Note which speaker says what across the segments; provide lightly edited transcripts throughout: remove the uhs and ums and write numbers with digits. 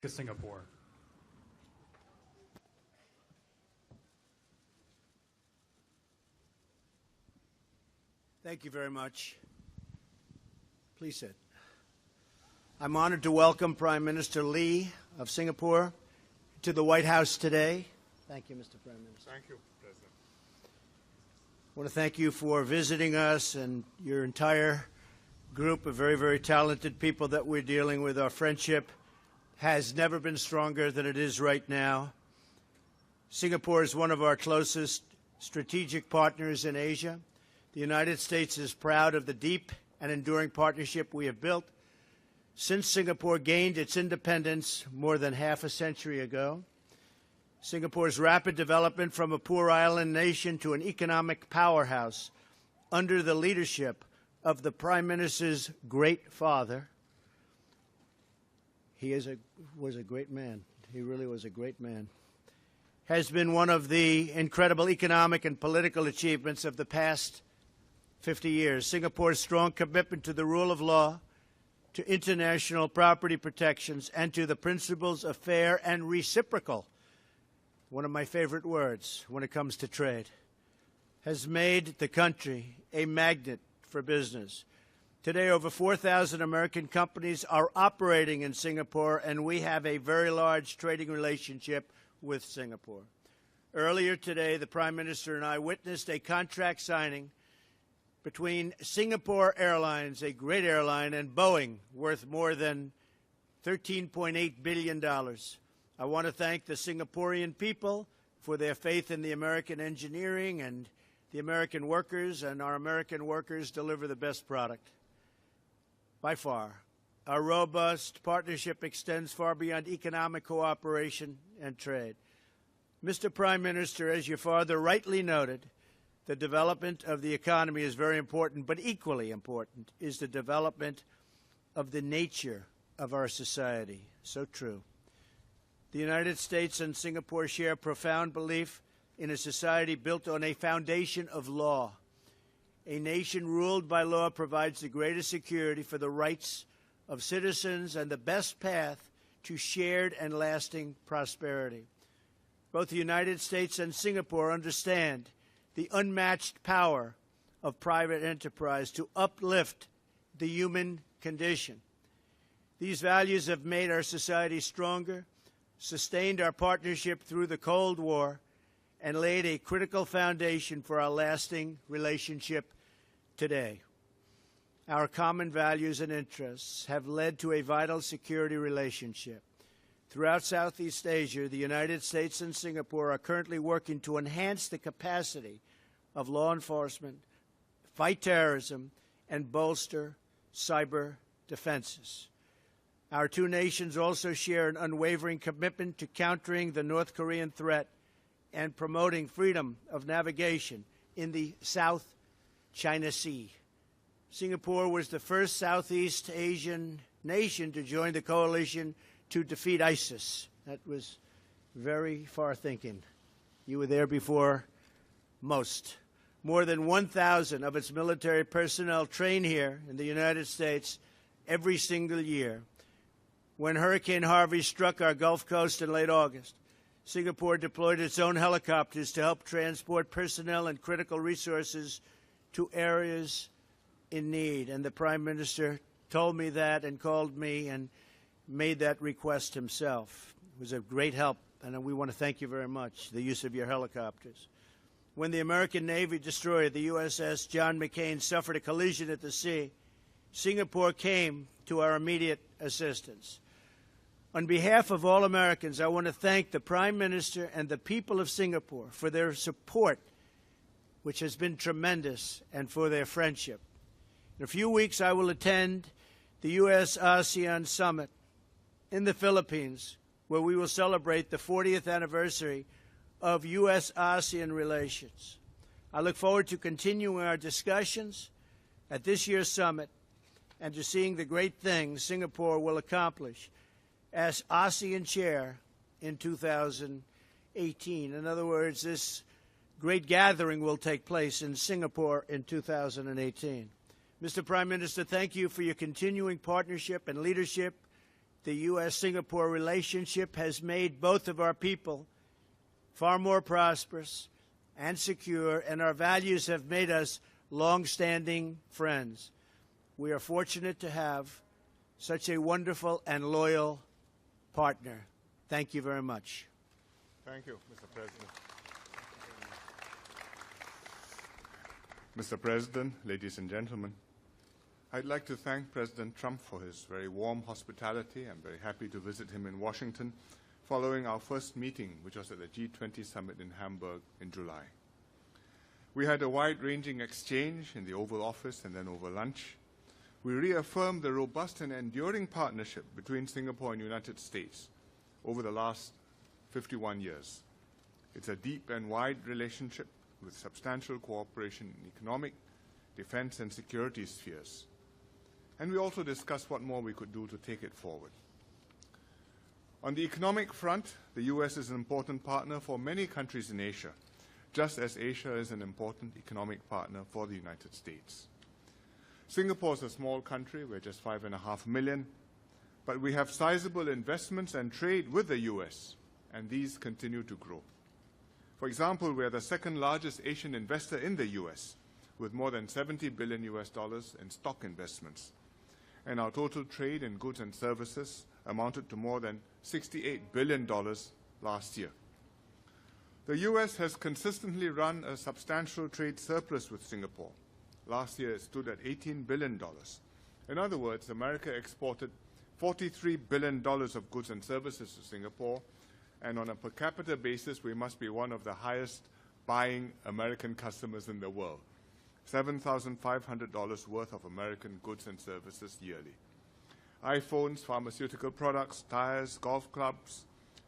Speaker 1: Singapore.
Speaker 2: Thank you very much. Please sit. I'm honored to welcome Prime Minister Lee of Singapore to the White House today. Thank you, Mr. Prime Minister.
Speaker 1: Thank you, President.
Speaker 2: I want to thank you for visiting us and your entire group of very, very talented people that we're dealing with. Our friendship has never been stronger than it is right now. Singapore is one of our closest strategic partners in Asia. The United States is proud of the deep and enduring partnership we have built since Singapore gained its independence more than half a century ago. Singapore's rapid development from a poor island nation to an economic powerhouse under the leadership of the Prime Minister's great father. He was a great man. He really was a great man. Has been one of the incredible economic and political achievements of the past 50 years. Singapore's strong commitment to the rule of law, to international property protections, and to the principles of fair and reciprocal, one of my favorite words when it comes to trade, has made the country a magnet for business. Today, over 4,000 American companies are operating in Singapore, and we have a very large trading relationship with Singapore. Earlier today, the Prime Minister and I witnessed a contract signing between Singapore Airlines, a great airline, and Boeing, worth more than $13.8 billion. I want to thank the Singaporean people for their faith in the American engineering and the American workers, and our American workers deliver the best product. By far, our robust partnership extends far beyond economic cooperation and trade. Mr. Prime Minister, as your father rightly noted, the development of the economy is very important, but equally important is the development of the nature of our society. So true. The United States and Singapore share profound belief in a society built on a foundation of law. A nation ruled by law provides the greatest security for the rights of citizens and the best path to shared and lasting prosperity. Both the United States and Singapore understand the unmatched power of private enterprise to uplift the human condition. These values have made our society stronger, sustained our partnership through the Cold War, and laid a critical foundation for our lasting relationship today. Our common values and interests have led to a vital security relationship. Throughout Southeast Asia, the United States and Singapore are currently working to enhance the capacity of law enforcement, fight terrorism, and bolster cyber defenses. Our two nations also share an unwavering commitment to countering the North Korean threat and promoting freedom of navigation in the South China Sea. Singapore was the first Southeast Asian nation to join the coalition to defeat ISIS. That was very far thinking. You were there before most. More than 1,000 of its military personnel train here in the United States every single year. When Hurricane Harvey struck our Gulf Coast in late August, Singapore deployed its own helicopters to help transport personnel and critical resources to areas in need. And the Prime Minister told me that and called me and made that request himself. It was a great help, and we want to thank you very much, the use of your helicopters. When the American Navy destroyer, the USS John McCain, suffered a collision at the sea, Singapore came to our immediate assistance. On behalf of all Americans, I want to thank the Prime Minister and the people of Singapore for their support, which has been tremendous, and for their friendship. In a few weeks, I will attend the U.S.-ASEAN Summit in the Philippines, where we will celebrate the 40th anniversary of U.S.-ASEAN relations. I look forward to continuing our discussions at this year's summit and to seeing the great things Singapore will accomplish as ASEAN chair in 2018. In other words, this great gathering will take place in Singapore in 2018. Mr. Prime Minister, thank you for your continuing partnership and leadership the U.S.-Singapore relationship has made both of our people far more prosperous and secure, and our values have made us long-standing friends. We are fortunate to have such a wonderful and loyal partner. Thank you very much.
Speaker 1: Thank you, Mr. President. Mr. President, ladies and gentlemen, I'd like to thank President Trump for his very warm hospitality. I'm very happy to visit him in Washington following our first meeting, which was at the G20 summit in Hamburg in July. We had a wide-ranging exchange in the Oval Office and then over lunch. We reaffirmed the robust and enduring partnership between Singapore and the United States over the last 51 years. It's a deep and wide relationship with substantial cooperation in economic, defense, and security spheres. And we also discussed what more we could do to take it forward. On the economic front, the U.S. is an important partner for many countries in Asia, just as Asia is an important economic partner for the United States. Singapore is a small country. We're just 5.5 million, but we have sizable investments and trade with the U.S., and these continue to grow. For example, we are the second largest Asian investor in the U.S., with more than $70 billion in stock investments. And our total trade in goods and services amounted to more than $68 billion last year. The U.S. has consistently run a substantial trade surplus with Singapore. Last year, it stood at $18 billion. In other words, America exported $43 billion of goods and services to Singapore, and on a per capita basis, we must be one of the highest buying American customers in the world. $7,500 worth of American goods and services yearly. iPhones, pharmaceutical products, tires, golf clubs,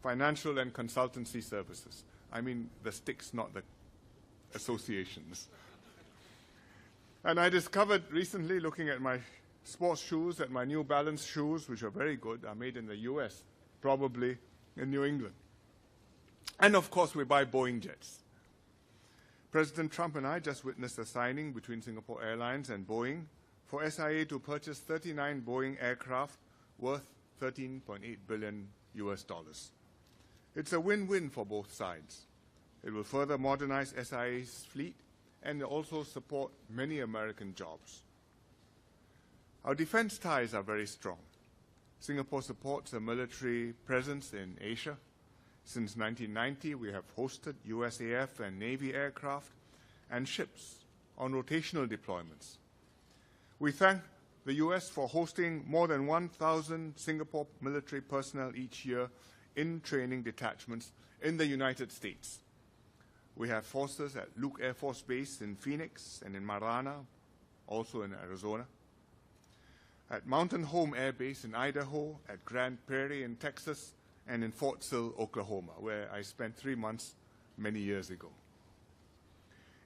Speaker 1: financial and consultancy services. I mean the sticks, not the associations. And I discovered recently, looking at my sports shoes, that my New Balance shoes, which are very good, are made in the US, probably in New England. And of course, we buy Boeing jets. President Trump and I just witnessed a signing between Singapore Airlines and Boeing for SIA to purchase 39 Boeing aircraft worth $13.8 billion. It's a win-win for both sides. It will further modernize SIA's fleet and also support many American jobs. Our defense ties are very strong. Singapore supports a military presence in Asia. Since 1990, we have hosted USAF and Navy aircraft and ships on rotational deployments. We thank the U.S. for hosting more than 1,000 Singapore military personnel each year in training detachments in the United States. We have forces at Luke Air Force Base in Phoenix and in Marana, also in Arizona, at Mountain Home Air Base in Idaho, at Grand Prairie in Texas, and in Fort Sill, Oklahoma, where I spent 3 months many years ago.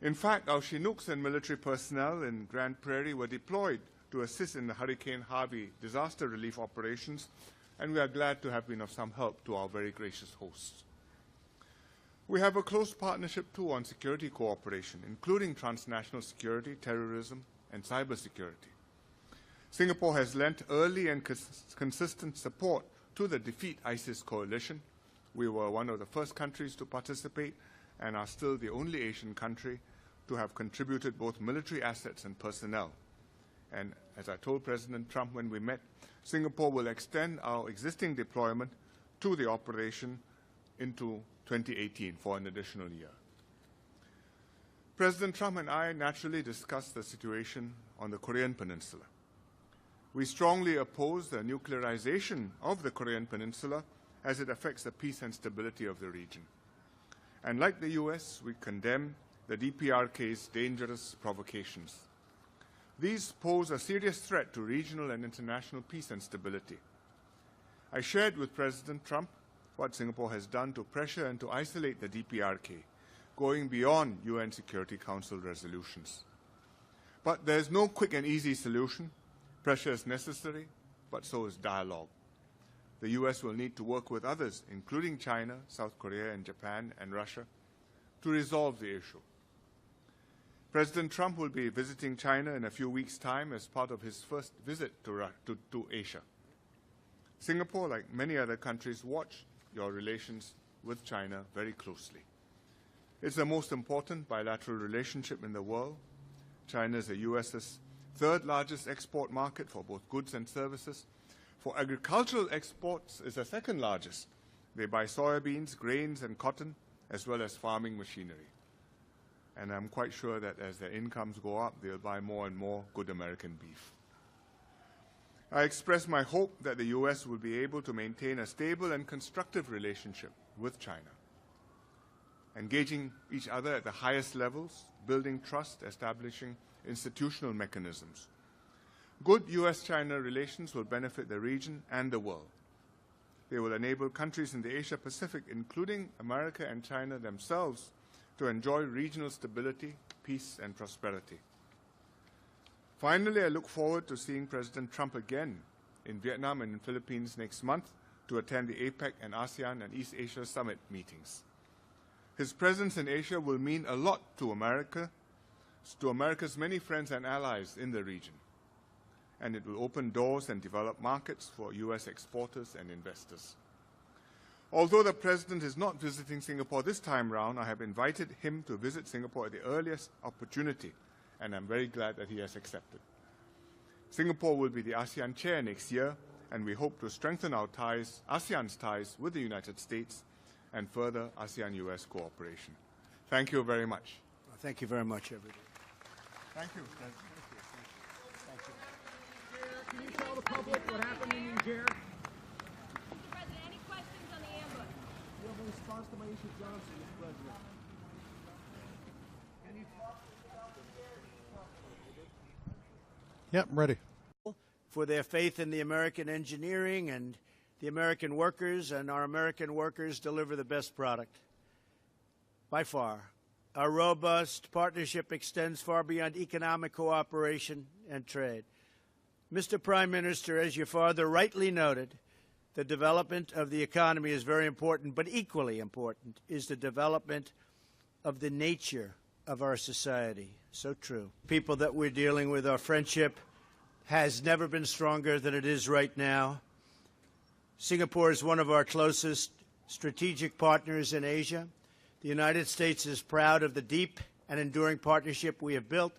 Speaker 1: In fact, our Chinooks and military personnel in Grand Prairie were deployed to assist in the Hurricane Harvey disaster relief operations, and we are glad to have been of some help to our very gracious hosts. We have a close partnership, too, on security cooperation, including transnational security, terrorism, and cybersecurity. Singapore has lent early and consistent support to the Defeat ISIS coalition. We were one of the first countries to participate and are still the only Asian country to have contributed both military assets and personnel. And as I told President Trump when we met, Singapore will extend our existing deployment to the operation into 2018 for an additional year. President Trump and I naturally discussed the situation on the Korean Peninsula. We strongly oppose the nuclearization of the Korean Peninsula as it affects the peace and stability of the region. And like the U.S., we condemn the DPRK's dangerous provocations. These pose a serious threat to regional and international peace and stability. I shared with President Trump what Singapore has done to pressure and to isolate the DPRK, going beyond UN Security Council resolutions. But there is no quick and easy solution. Pressure is necessary, but so is dialogue. The U.S. will need to work with others, including China, South Korea, and Japan, and Russia, to resolve the issue. President Trump will be visiting China in a few weeks' time as part of his first visit to Asia. Singapore, like many other countries, watch your relations with China very closely. It's the most important bilateral relationship in the world. China is the U.S.'s third largest export market for both goods and services. For agricultural exports, it's the second largest. They buy soybeans, grains, and cotton, as well as farming machinery. And I'm quite sure that as their incomes go up, they'll buy more and more good American beef. I express my hope that the U.S. will be able to maintain a stable and constructive relationship with China, engaging each other at the highest levels, building trust, establishing institutional mechanisms. Good U.S.-China relations will benefit the region and the world. They will enable countries in the Asia-Pacific, including America and China themselves, to enjoy regional stability, peace, and prosperity. Finally, I look forward to seeing President Trump again in Vietnam and in Philippines next month to attend the APEC and ASEAN and East Asia Summit meetings. His presence in Asia will mean a lot to America's many friends and allies in the region, and it will open doors and develop markets for U.S. exporters and investors. Although the President is not visiting Singapore this time round, I have invited him to visit Singapore at the earliest opportunity, and I'm very glad that he has accepted. Singapore will be the ASEAN chair next year, and we hope to strengthen our ties, ASEAN's ties with the United States, and further ASEAN-US cooperation. Thank you very much.
Speaker 2: Thank you very much, everybody.
Speaker 1: Thank you.
Speaker 2: Thank you.
Speaker 3: Can you tell the public what happened in Niger?
Speaker 4: Mr. President, any questions on the ambush?
Speaker 3: You have a response to my issue, Johnson, Mr. President. Can you talk?
Speaker 5: Yep, I'm ready.
Speaker 2: For their faith in the American engineering and the American workers, and our American workers deliver the best product. By far. Our robust partnership extends far beyond economic cooperation and trade. Mr. Prime Minister, as your father rightly noted, the development of the economy is very important, but equally important is the development of the nature of our society. So true. People that we're dealing with, our friendship has never been stronger than it is right now. Singapore is one of our closest strategic partners in Asia. The United States is proud of the deep and enduring partnership we have built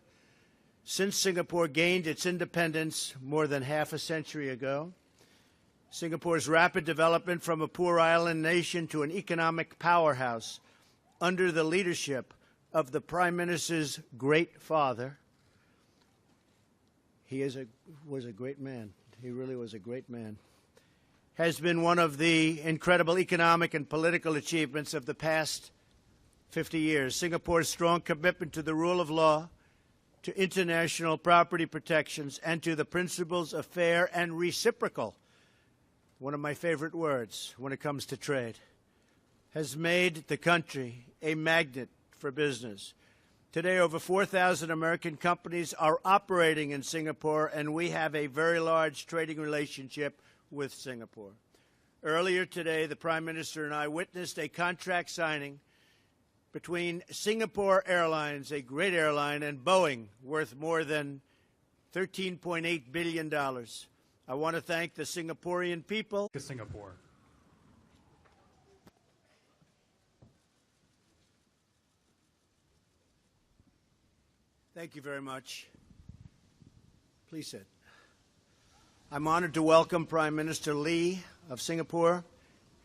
Speaker 2: since Singapore gained its independence more than half a century ago. Singapore's rapid development from a poor island nation to an economic powerhouse under the leadership of the Prime Minister's great father. He was a great man. He really was a great man. Has been one of the incredible economic and political achievements of the past 50 years. Singapore's strong commitment to the rule of law, to international property protections, and to the principles of fair and reciprocal, one of my favorite words when it comes to trade, has made the country a magnet for business. Today, over 4,000 American companies are operating in Singapore, and we have a very large trading relationship with Singapore. Earlier today, the Prime Minister and I witnessed a contract signing between Singapore Airlines, a great airline, and Boeing, worth more than $13.8 billion. I want to thank the Singaporean people.
Speaker 5: To Singapore.
Speaker 2: Thank you very much. Please sit. I'm honored to welcome Prime Minister Lee of Singapore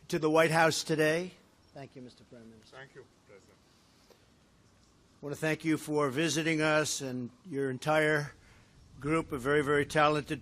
Speaker 2: to the White House today. Thank you, Mr. Prime Minister.
Speaker 1: Thank you, President.
Speaker 2: I want to thank you for visiting us and your entire group of very, very talented